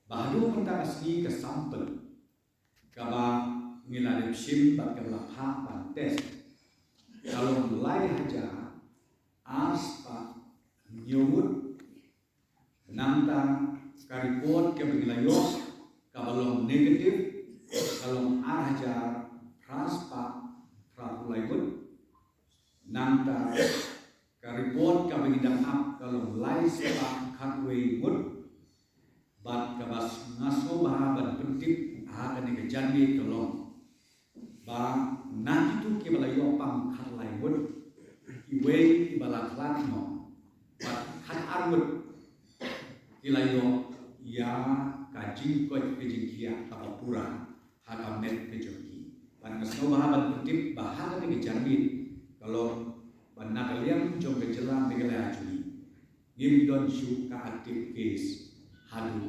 Bahadu mentang asli ke sampel kaba ngiladip sim bat kaba pan tes kalau mulai haja aspa nyumut nantang karipot ke bengilayos kabalong negatif kalau haja raspa prapulaibut nantang karipot ke bengidang ap kalau mulai sepa katwe mut bat kabas ngaso bahaban pentip akan dikejangi tolong bang nanti tu kibala yopang karlai wud iwe kibala klatno bat kan arwud kilayo ya kajing kot kejingkia kapapura hakamet kejoki ban ngaso bahaban pentip bahagan dikejangi kalau ban nakalian jom kejelang dikelai ajuli ngim don syu ka aktif case hadu